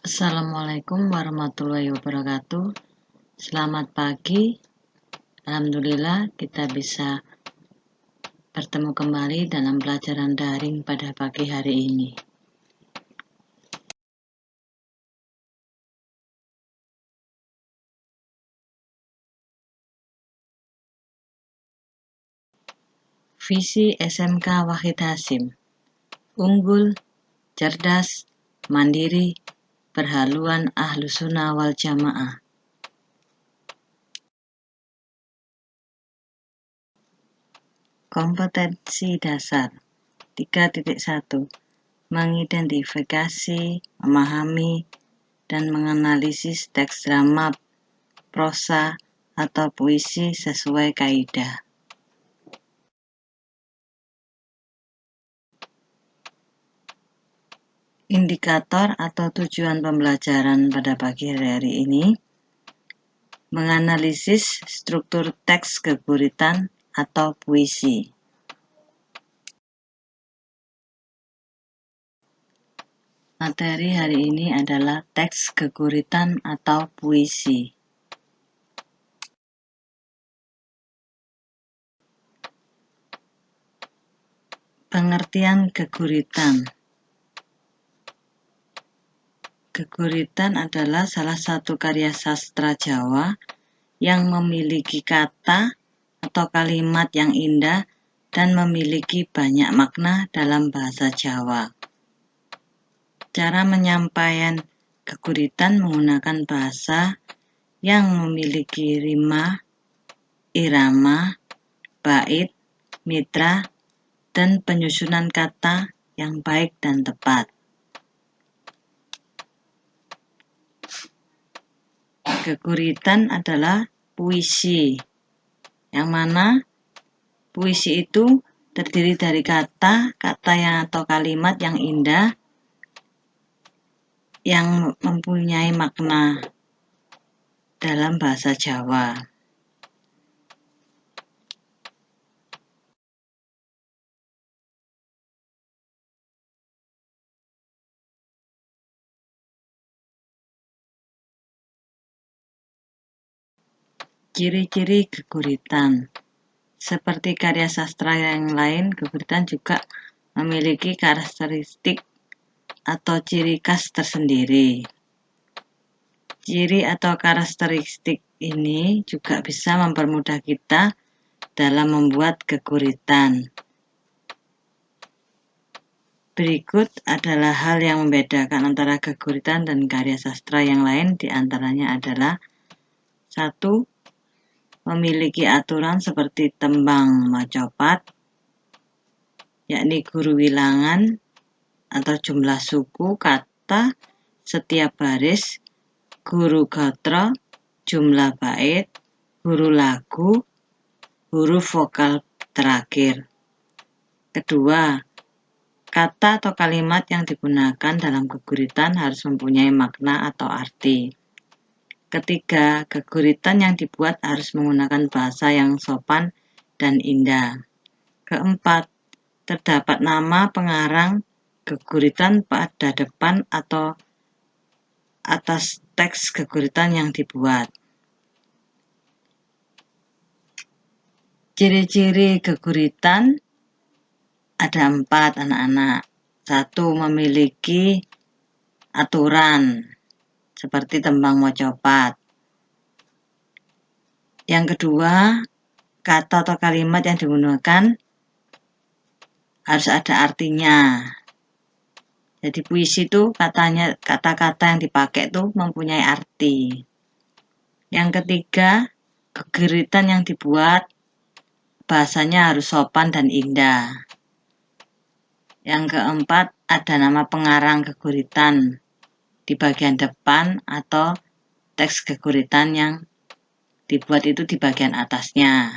Assalamualaikum warahmatullahi wabarakatuh. Selamat pagi. Alhamdulillah kita bisa bertemu kembali dalam pelajaran daring pada pagi hari ini. Visi SMK Wahid Hasyim. Unggul, cerdas, mandiri, berhaluan Ahlussunnah wal Jamaah. Kompetensi dasar 3.1 mengidentifikasi, memahami, dan menganalisis teks drama, prosa, atau puisi sesuai kaidah. Indikator atau tujuan pembelajaran pada pagi hari ini menganalisis struktur teks geguritan atau puisi. Materi hari ini adalah teks geguritan atau puisi. Pengertian geguritan. Geguritan adalah salah satu karya sastra Jawa yang memiliki kata atau kalimat yang indah dan memiliki banyak makna dalam bahasa Jawa. Cara menyampaikan geguritan menggunakan bahasa yang memiliki rima, irama, bait, mitra, dan penyusunan kata yang baik dan tepat. Geguritan adalah puisi, yang mana puisi itu terdiri dari kata yang atau kalimat yang indah yang mempunyai makna dalam bahasa Jawa. Ciri-ciri geguritan. Seperti karya sastra yang lain, geguritan juga memiliki karakteristik atau ciri khas tersendiri. Ciri atau karakteristik ini juga bisa mempermudah kita dalam membuat geguritan. Berikut adalah hal yang membedakan antara geguritan dan karya sastra yang lain, diantaranya adalah 1. Memiliki aturan seperti tembang macopat, yakni guru wilangan atau jumlah suku kata setiap baris, guru gatra, jumlah bait, guru lagu, huruf vokal terakhir. Kedua, kata atau kalimat yang digunakan dalam geguritan harus mempunyai makna atau arti. Ketiga, geguritan yang dibuat harus menggunakan bahasa yang sopan dan indah. Keempat, terdapat nama pengarang geguritan pada depan atau atas teks geguritan yang dibuat. Ciri-ciri geguritan ada 4, anak-anak. 1. Memiliki aturan seperti tembang macopat. Yang kedua, kata atau kalimat yang digunakan harus ada artinya. Jadi puisi itu kata-kata yang dipakai itu mempunyai arti. Yang ketiga, geguritan yang dibuat bahasanya harus sopan dan indah. Yang keempat, ada nama pengarang geguritan di bagian depan atau teks geguritan yang dibuat itu di bagian atasnya.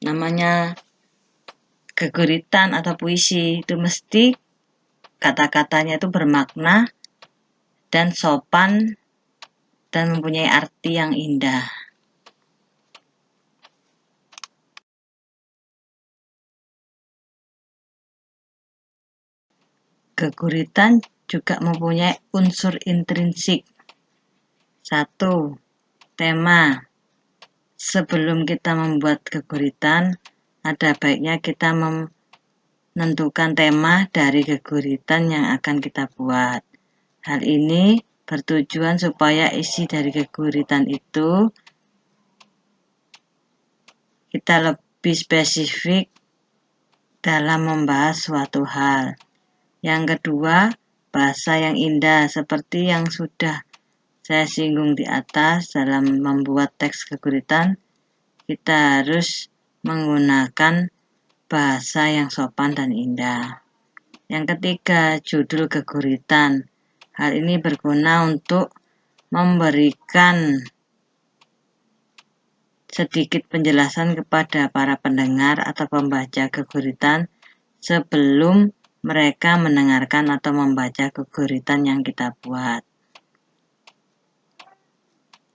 Namanya geguritan atau puisi itu mesti kata-katanya itu bermakna dan sopan dan mempunyai arti yang indah. Geguritan juga mempunyai unsur intrinsik. 1. Tema. Sebelum kita membuat keguritan, ada baiknya kita menentukan tema dari keguritan yang akan kita buat. Hal ini bertujuan supaya isi dari keguritan itu kita lebih spesifik dalam membahas suatu hal. Yang kedua, bahasa yang indah seperti yang sudah saya singgung di atas. Dalam membuat teks keguritan, kita harus menggunakan bahasa yang sopan dan indah. Yang ketiga, judul keguritan. Hal ini berguna untuk memberikan sedikit penjelasan kepada para pendengar atau pembaca keguritan sebelum mereka mendengarkan atau membaca keguritan yang kita buat.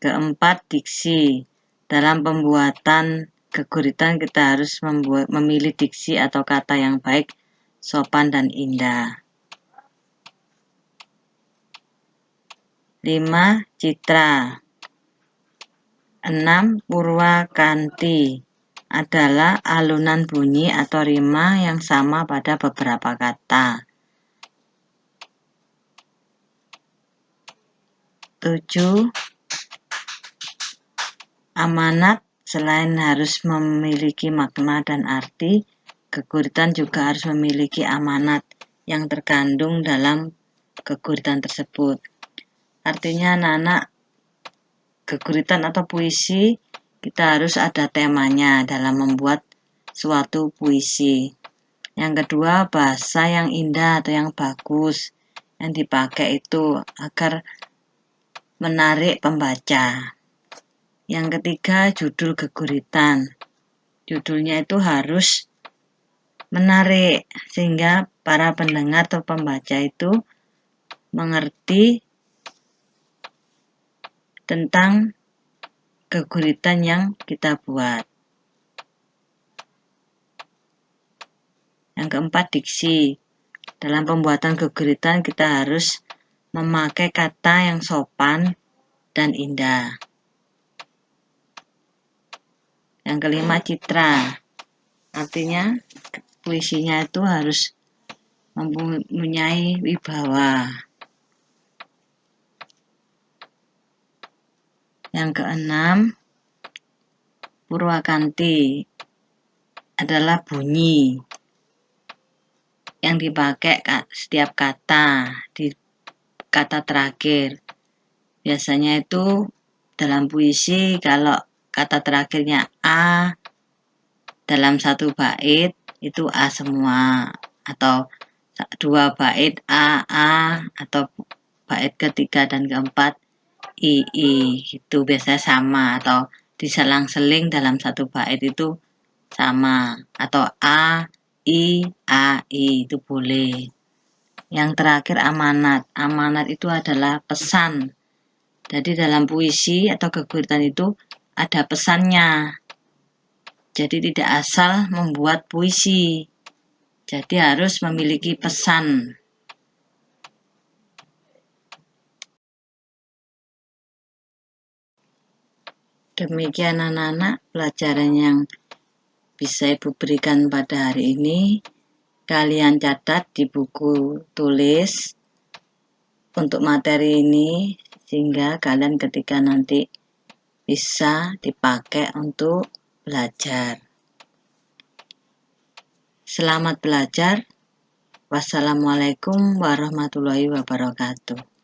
Keempat, diksi. Dalam pembuatan keguritan kita harus memilih diksi atau kata yang baik, sopan dan indah. 5. Citra. 6. Purwakanti adalah alunan bunyi atau rima yang sama pada beberapa kata. 7. Amanat. Selain harus memiliki makna dan arti, keguritan juga harus memiliki amanat yang terkandung dalam keguritan tersebut. Artinya anak-anak, keguritan atau puisi kita harus ada temanya dalam membuat suatu puisi. Yang kedua, bahasa yang indah atau yang bagus yang dipakai itu agar menarik pembaca. Yang ketiga, judul keguritan. Judulnya itu harus menarik sehingga para pendengar atau pembaca itu mengerti tentang keguritan yang kita buat. Yang keempat, diksi. Dalam pembuatan keguritan kita harus memakai kata yang sopan dan indah. Yang kelima, citra. Artinya puisinya itu harus mempunyai wibawa. Yang keenam, Purwakanti adalah bunyi yang dipakai setiap kata di kata terakhir. Biasanya itu dalam puisi kalau kata terakhirnya A dalam satu bait itu A semua, atau 2 bait A, atau bait ketiga dan keempat I. Itu biasanya sama, atau diselang-seling dalam satu bait itu sama, atau A, I, itu boleh. Yang terakhir, amanat. Amanat itu adalah pesan. Jadi dalam puisi atau keguritan itu ada pesannya. Jadi tidak asal membuat puisi. Jadi harus memiliki pesan. Demikian anak-anak pelajaran yang bisa Ibu berikan pada hari ini. Kalian catat di buku tulis untuk materi ini sehingga kalian ketika nanti bisa dipakai untuk belajar. Selamat belajar. Wassalamualaikum warahmatullahi wabarakatuh.